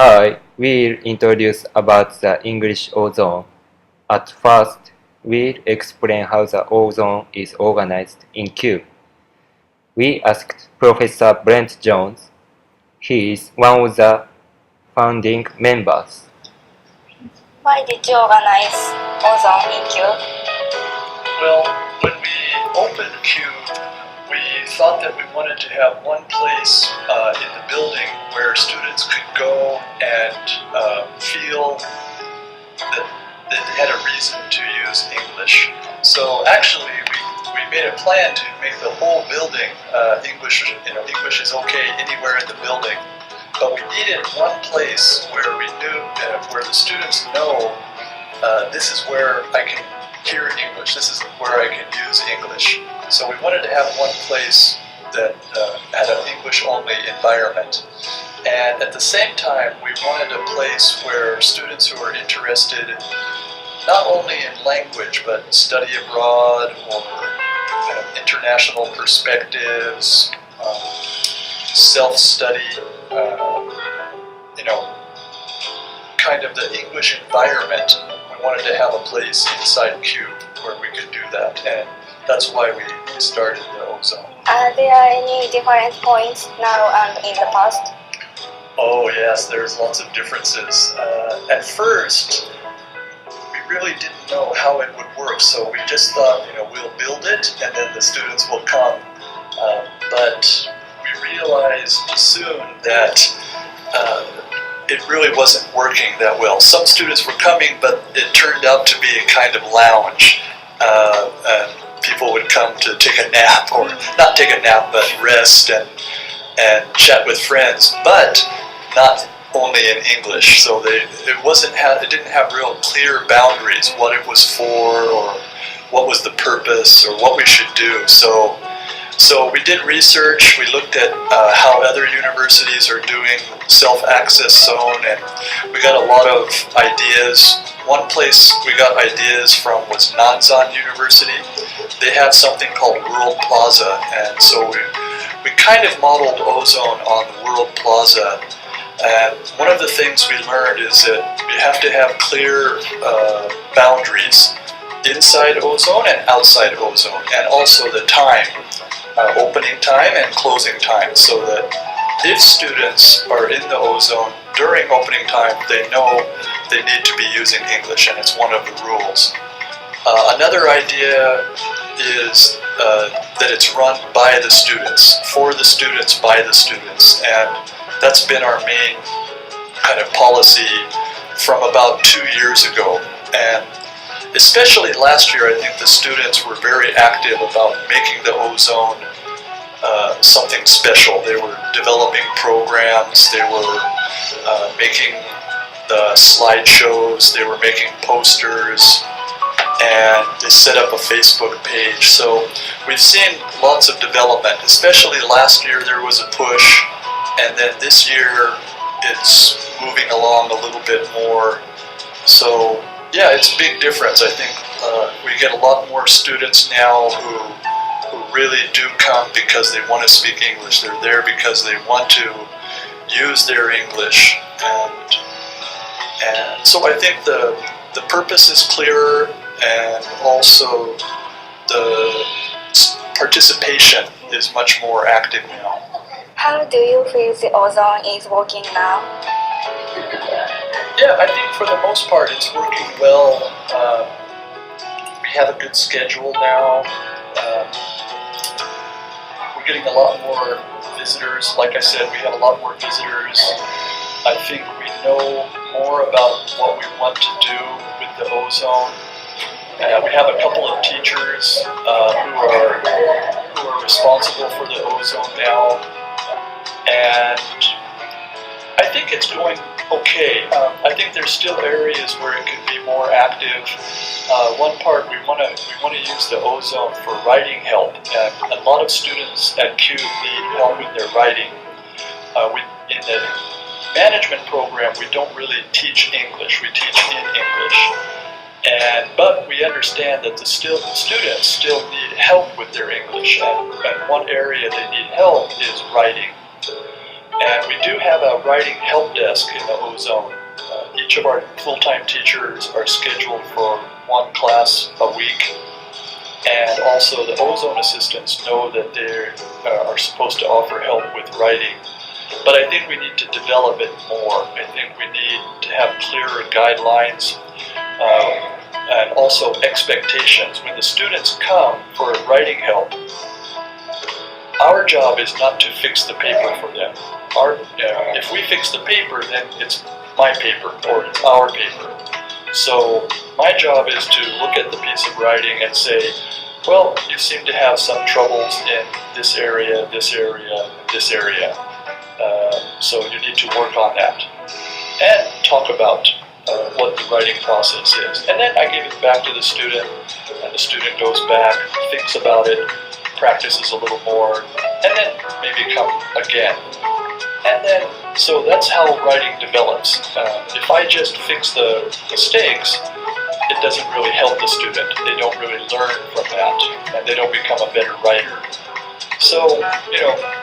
Hi, we'll introduce about the English ozone. At first, we'll explain how the ozone is organized in cube. We asked Professor Brent Jones. He is one of the founding members. Why did you organize ozone in cube? Well, when we opened Cube, we thought that we wanted to have one place in the building where students could go and feel that they had a reason to use English. So actually, we made a plan to make the whole building English. English is okay anywhere in the building, but we needed one place where we knew where the students know this is where I can hear English. This is where I can use English. So we wanted to have one place that had an English-only environment. And at the same time, we wanted a place where students who are interested not only in language, but study abroad or international perspectives, self-study, kind of the English environment. We wanted to have a place inside Cube where we could do that, and that's why we started the ozone. Are there any different points now and in the past? Oh yes, there's lots of differences. At first, we really didn't know how it would work, so we just thought, we'll build it and then the students will come. But we realized soon that it really wasn't working that well. Some students were coming, but it turned out to be a kind of lounge. And people would come to take a nap, or not take a nap, but rest and chat with friends, but not only in English. So it didn't have real clear boundaries, what it was for, or what was the purpose, or what we should do. So we did research, we looked at how other universities are doing self-access zone, and we got a lot of ideas. One place we got ideas from was Nanzan University. They have something called World Plaza, and so we kind of modeled ozone on the World Plaza. And one of the things we learned is that you have to have clear boundaries inside ozone and outside ozone, and also the time. Opening time and closing time, so that if students are in the ozone during opening time, they know they need to be using English, and it's one of the rules. Another idea is that it's run by the students, for the students, by the students, and that's been our main kind of policy from about 2 years ago. And especially last year, I think the students were very active about making the ozone something special. They were developing programs, they were making the slideshows, they were making posters, and they set up a Facebook page. So we've seen lots of development, especially last year there was a push, and then this year it's moving along a little bit more. So yeah, it's a big difference. I think we get a lot more students now who really do come because they want to speak English. They're there because they want to use their English. And so I think the purpose is clearer, and also the participation is much more active now. How do you feel the ozone is working now? Yeah, I think for the most part it's working well. We have a good schedule now. We're getting a lot more visitors. Like I said, we have a lot more visitors. I think we know more about what we want to do with the ozone. We have a couple of teachers who are responsible for the ozone now, and I think it's going okay. I think there's still areas where it could be more active. One part, we want to use the ozone for writing help, and a lot of students at Cube need help with their writing. In the management program, we don't really teach English. We teach in English, but we understand that the students still need help with their English, and one area they need help is writing. And we do have a writing help desk in the Ozone. Each of our full-time teachers are scheduled for one class a week. And also the Ozone assistants know that they are supposed to offer help with writing. But I think we need to develop it more. I think we need to have clearer guidelines and also expectations. When the students come for writing help, our job is not to fix the paper for them. If we fix the paper, then it's my paper or it's our paper. So my job is to look at the piece of writing and say, well, you seem to have some troubles in this area, this area, this area. So you need to work on that. And talk about what the writing process is. And then I give it back to the student, and the student goes back, thinks about it, practices a little more, and then maybe come again. And then, so that's how writing develops. If I just fix the mistakes, it doesn't really help the student. They don't really learn from that, and they don't become a better writer. So,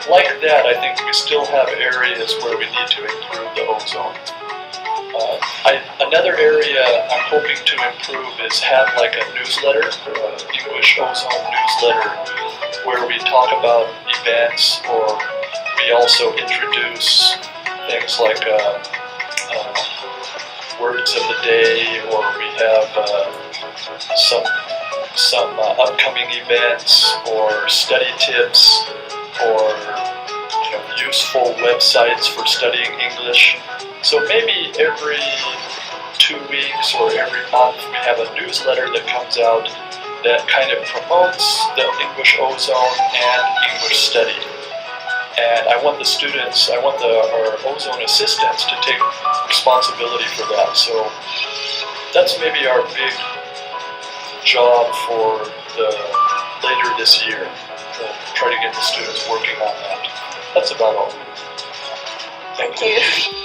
like that, I think we still have areas where we need to improve the Ozone. Another area I'm hoping to improve is have like a newsletter, English Ozone newsletter, where we talk about events, or we also introduce things like words of the day, or we have some upcoming events, or study tips, or useful websites for studying English. So maybe every 2 weeks or every month we have a newsletter that comes out that kind of promotes the English Ozone and English study. And I want our Ozone assistants to take responsibility for that. So that's maybe our big job for later this year, to try to get the students working on that. That's about all. Thank you.